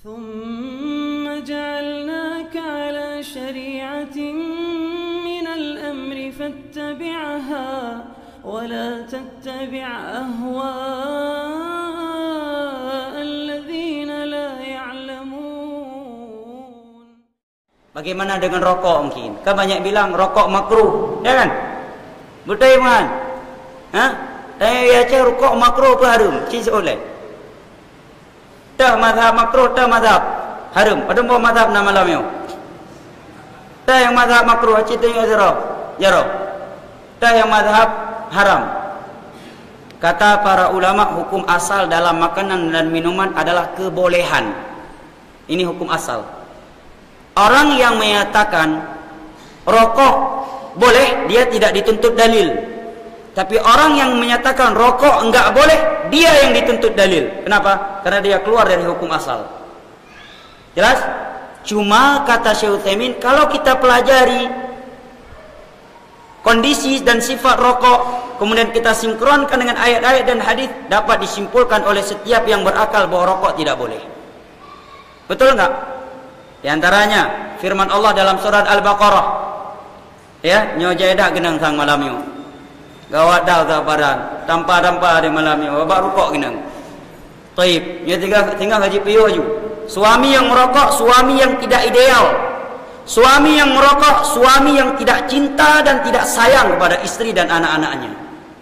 ثم جعلناك على شريعة من الأمر فاتبعها ولا تتبع أهواء الذين لا يعلمون. Bagaimana dengan rokok mungkin? Kan banyak bilang rokok makruh, ya kan? Betul kan? Hah? Ya cakap rokok makruh apa haram? Cik seoleh. Dah mazhab makruh, dah mazhab haram. Ada mau mazhab nama malam dah yang mazhab makruh, cik tengok zero. Jaro. Dah yang mazhab haram. Kata para ulama, hukum asal dalam makanan dan minuman adalah kebolehan. Ini hukum asal. Orang yang menyatakan rokok boleh, dia tidak dituntut dalil. Tapi orang yang menyatakan rokok enggak boleh, dia yang dituntut dalil. Kenapa? Karena dia keluar dari hukum asal. Jelas? Cuma kata Syekh Utsaimin, kalau kita pelajari kondisi dan sifat rokok, kemudian kita sinkronkan dengan ayat-ayat dan hadis, dapat disimpulkan oleh setiap yang berakal bahwa rokok tidak boleh. Betul enggak? Di antaranya firman Allah dalam surat Al-Baqarah. Ya, nyo jaedak genang sang malam yo. Gawat dah zabaran, tanpa di malam yo, babak rokok genang. Taib, dia tinggal haji piyo aju. Suami yang merokok, suami yang tidak ideal. Suami yang merokok, suami yang tidak cinta dan tidak sayang kepada istri dan anak-anaknya.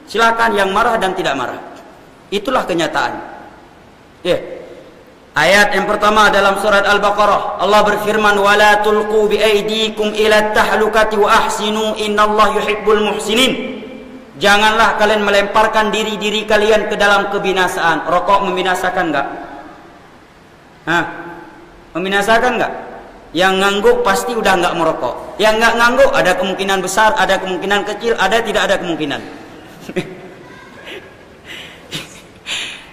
Silakan yang marah dan tidak marah. Itulah kenyataan. Ya. Ayat yang pertama dalam surat Al-Baqarah, Allah berfirman, "Wala tulqu biaydikum ila tahlukati wa ahsinu innallaha yuhibbul muhsinin." Janganlah kalian melemparkan diri-diri kalian ke dalam kebinasaan. Rokok membinasakan enggak? Hah? Membinasakan enggak? Yang ngangguk pasti udah enggak merokok. Yang enggak ngangguk ada kemungkinan besar, ada kemungkinan kecil, ada tidak ada kemungkinan.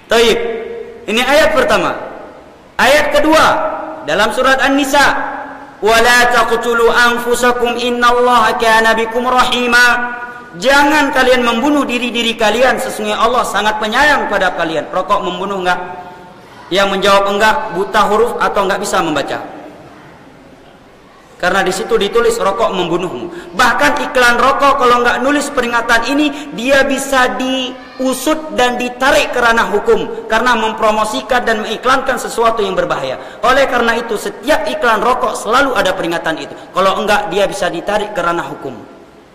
Taib. Ini ayat pertama. Ayat kedua dalam surat An-Nisa, "Wala taqtulu anfusakum innallaha kana bikum rahima." Jangan kalian membunuh diri-diri kalian, sesungguhnya Allah sangat penyayang pada kalian. Rokok membunuh enggak? Yang menjawab enggak, buta huruf atau enggak bisa membaca. Karena di situ ditulis rokok membunuhmu. Bahkan iklan rokok kalau enggak nulis peringatan ini, dia bisa diusut dan ditarik ke ranah hukum karena mempromosikan dan mengiklankan sesuatu yang berbahaya. Oleh karena itu, setiap iklan rokok selalu ada peringatan itu. Kalau enggak, dia bisa ditarik ke ranah hukum.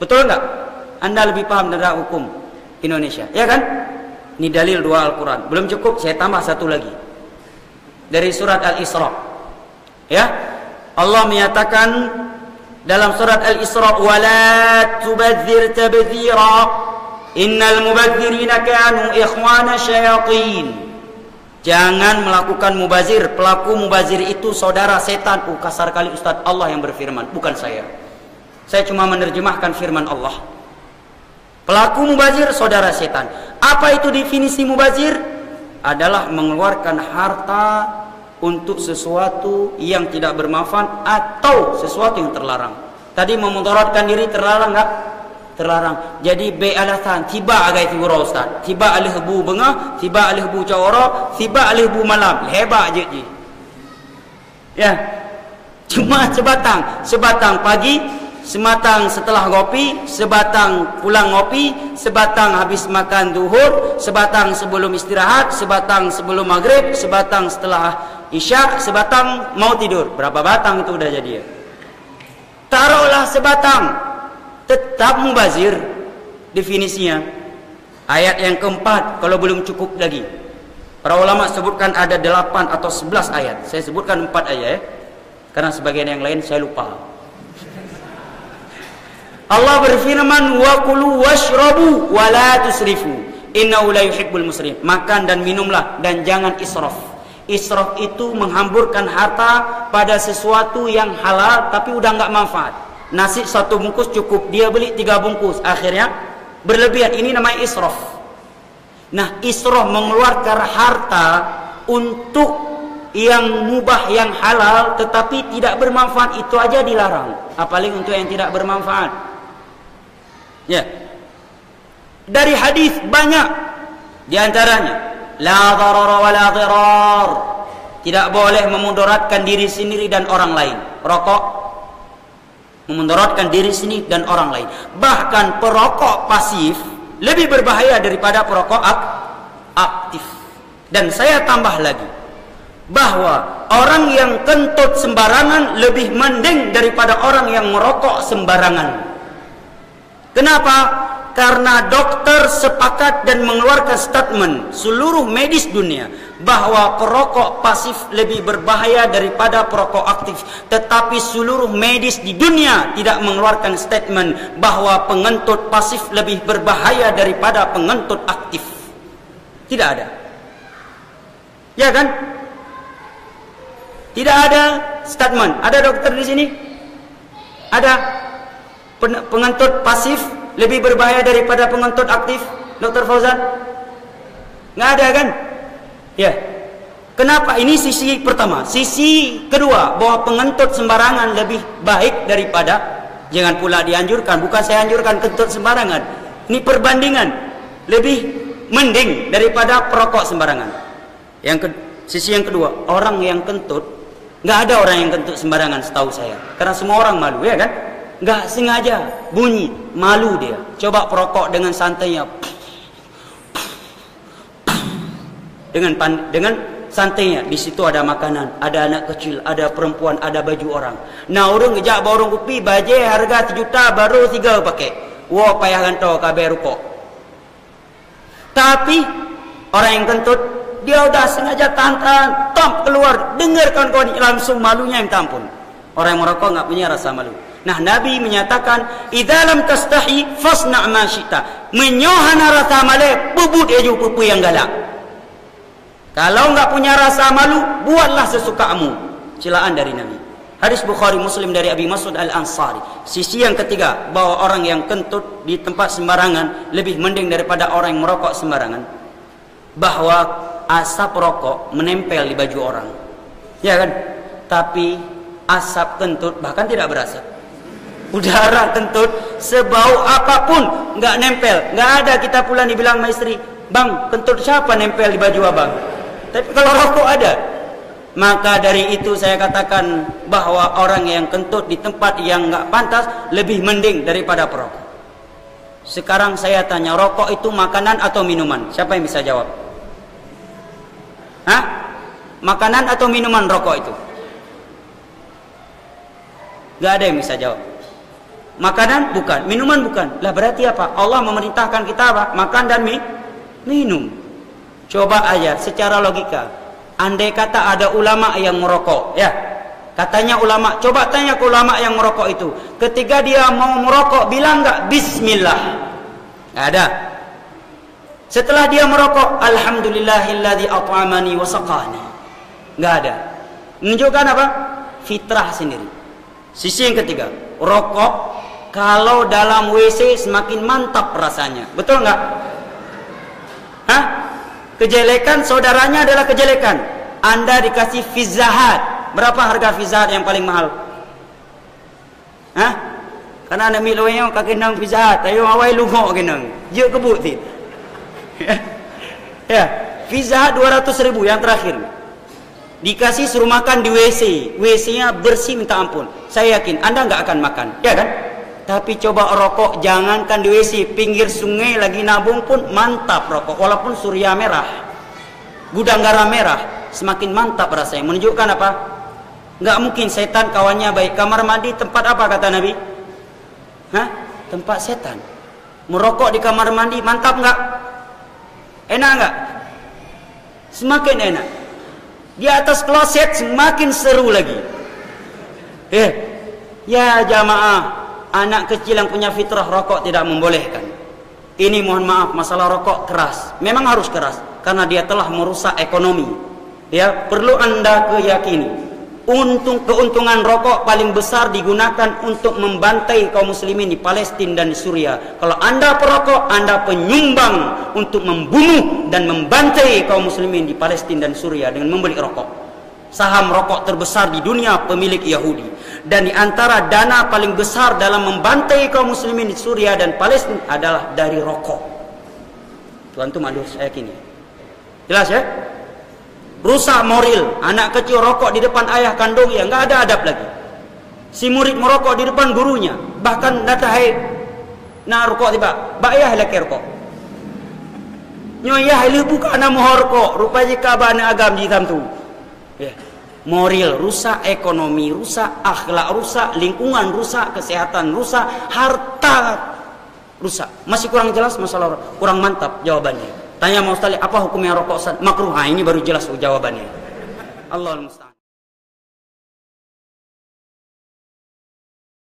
Betul enggak? Anda lebih paham tentang hukum Indonesia, ya kan? Ini dalil dua Al-Quran. Belum cukup, saya tambah satu lagi dari surat Al-Isra. Ya, Allah menyatakan dalam surat Al-Isra, "Wala tubadzir tabdzira innal mubadzirina kanu ikhwana syayatin." Jangan melakukan mubazir. Pelaku mubazir itu saudara setan. Kasar kali Ustaz, Allah yang berfirman, bukan saya. Saya cuma menerjemahkan firman Allah. Pelaku mubazir saudara setan. Apa itu definisi mubazir? Adalah mengeluarkan harta untuk sesuatu yang tidak bermanfaat atau sesuatu yang terlarang. Tadi memudaratkan diri terlarang enggak? Terlarang. Jadi be alasan tiba agai tiba Ustaz. Tiba alih bu bengah, tiba alih bu cawara, tiba alih bu malam. Hebat je. Ya. Cuma sebatang pagi, sebatang setelah ngopi, sebatang pulang ngopi, sebatang habis makan duhur, sebatang sebelum istirahat, sebatang sebelum maghrib, sebatang setelah isya, sebatang mau tidur. Berapa batang itu udah jadi ya? Taruhlah sebatang. Tetap mubazir definisinya. Ayat yang keempat, kalau belum cukup lagi. Para ulama sebutkan ada 8 atau 11 ayat. Saya sebutkan 4 aja ya. Karena sebagian yang lain saya lupa. Allah berfirman, "Wa kulu washrabu wa la tusrifu innahu la yuhibbul musrifin." Makan dan minumlah dan jangan israf. Israf itu menghamburkan harta pada sesuatu yang halal tapi udah enggak manfaat. Nasi 1 bungkus cukup, dia beli 3 bungkus, akhirnya berlebihan. Ini namanya israf. Nah, israf mengeluarkan harta untuk yang mubah, yang halal tetapi tidak bermanfaat, itu aja dilarang. Apalagi untuk yang tidak bermanfaat. Ya. Dari hadis banyak. Di antaranya, la darara wa la dirar. tidak boleh memudaratkan diri sendiri dan orang lain. Rokok memudaratkan diri sendiri dan orang lain. Bahkan perokok pasif lebih berbahaya daripada perokok aktif. Dan saya tambah lagi bahwa orang yang kentut sembarangan lebih mending daripada orang yang merokok sembarangan. Kenapa? Karena dokter sepakat dan mengeluarkan statement seluruh medis dunia bahwa perokok pasif lebih berbahaya daripada perokok aktif. Tetapi seluruh medis di dunia tidak mengeluarkan statement bahwa pengentut pasif lebih berbahaya daripada pengentut aktif. Tidak ada. Ya kan? Tidak ada statement. Ada dokter di sini? Ada pengentut pasif lebih berbahaya daripada pengentut aktif, Dr. Fauzan? Nggak ada kan? Ya. Kenapa? Ini sisi pertama. Sisi kedua, bahwa pengentut sembarangan lebih baik daripada, jangan pula dianjurkan, bukan saya anjurkan kentut sembarangan. Ini perbandingan. Lebih mending daripada perokok sembarangan. Sisi yang kedua, orang yang kentut, nggak ada orang yang kentut sembarangan setahu saya. Karena semua orang malu, ya kan? Nggak sengaja bunyi, malu dia. Coba perokok dengan santainya, dengan santainya. Di situ ada makanan, ada anak kecil, ada perempuan, ada baju orang. Nah, orang ngejak borong kopi, baje harga 1 juta baru 3 pakai. Wah, payah gantau kabe rokok. Tapi orang yang kentut, dia udah sengaja tahan, tom keluar, dengarkan kawan langsung malunya yang tampun. Orang yang merokok nggak punya rasa malu. Nah, Nabi menyatakan, "Idza lam tastahi fasna' ma syi'ta." Menyohana rasa malu, bubut eju pupu yang galak. Kalau enggak punya rasa malu, buatlah sesukamu. Celaan dari Nabi. Hadis Bukhari Muslim dari Abi Mas'ud Al-Ansari. Sisi yang ketiga, bahwa orang yang kentut di tempat sembarangan lebih mending daripada orang yang merokok sembarangan. Bahwa asap rokok menempel di baju orang. Ya kan? Tapi asap kentut bahkan tidak berasa. Udara kentut sebau apapun nggak nempel, nggak ada. Kita pulang dibilang sama istri, "Bang, kentut siapa nempel di baju abang?" Tapi kalau rokok ada. Maka dari itu saya katakan bahwa orang yang kentut di tempat yang nggak pantas lebih mending daripada perokok. Sekarang saya tanya, rokok itu makanan atau minuman? Siapa yang bisa jawab? Hah? Makanan atau minuman rokok itu? Gak ada yang bisa jawab. Makanan bukan, minuman bukan. Lah berarti apa? Allah memerintahkan kita apa? Makan dan minum. Coba aja secara logika. Andai kata ada ulama yang merokok, ya. Katanya ulama, coba tanya ke ulama yang merokok itu. Ketika dia mau merokok, bilang enggak bismillah? Enggak ada. Setelah dia merokok, alhamdulillahilladzi at'amani wa saqani. Enggak ada. Menunjukkan apa? Fitrah sendiri. Sisi yang ketiga, rokok kalau dalam WC semakin mantap rasanya. Betul enggak? Hah? Kejelekan saudaranya adalah kejelekan. Anda dikasih Pizza Hut. Berapa harga Pizza Hut yang paling mahal? Hah? Karena anda milonya kaki nang Pizza Hut. Ayo awai lungok kenang. Je kebut ti. Ya, Pizza Hut 200.000 yang terakhir. Dikasih suruh makan di WC. WC-nya bersih minta ampun. Saya yakin Anda nggak akan makan, ya kan? Tapi coba rokok, jangankan di WC, pinggir sungai lagi nabung pun mantap rokok. Walaupun surya merah, gudang garam merah, semakin mantap rasanya. Menunjukkan apa? Nggak mungkin setan kawannya baik. Kamar mandi tempat apa kata Nabi? Hah? Tempat setan. Merokok di kamar mandi mantap nggak? Enak nggak? Semakin enak. Di atas kloset semakin seru lagi. Ya jamaah, anak kecil yang punya fitrah rokok tidak membolehkan. Ini mohon maaf, masalah rokok keras. Memang harus keras karena dia telah merusak ekonomi. Ya, perlu Anda keyakini. Keuntungan rokok paling besar digunakan untuk membantai kaum muslimin di Palestina dan di Suriah. Kalau Anda perokok, Anda penyumbang untuk membunuh dan membantai kaum muslimin di Palestina dan Suriah dengan membeli rokok. Saham rokok terbesar di dunia pemilik Yahudi. Dan di antara dana paling besar dalam membantai kaum muslimin di Suriah dan Palestina adalah dari rokok. Tuan-tuan harus saya yakini. Jelas ya? rusak moral. Anak kecil rokok di depan ayah kandung, ya nggak ada adab lagi. Si murid merokok di depan gurunya, bahkan datang nak rokok tiba, bayah lagi rokok. Nyoyah lu buka nama rokok, rupanya kabana agam di dalam tu. Ya. Moral rusak, ekonomi rusak, akhlak rusak, lingkungan rusak, kesehatan rusak, harta rusak. Masih kurang jelas masalah, kurang mantap jawabannya. Tanya mau sekali, apa hukumnya rokok makruh? Ini baru jelas jawabannya. Allahul musta'an.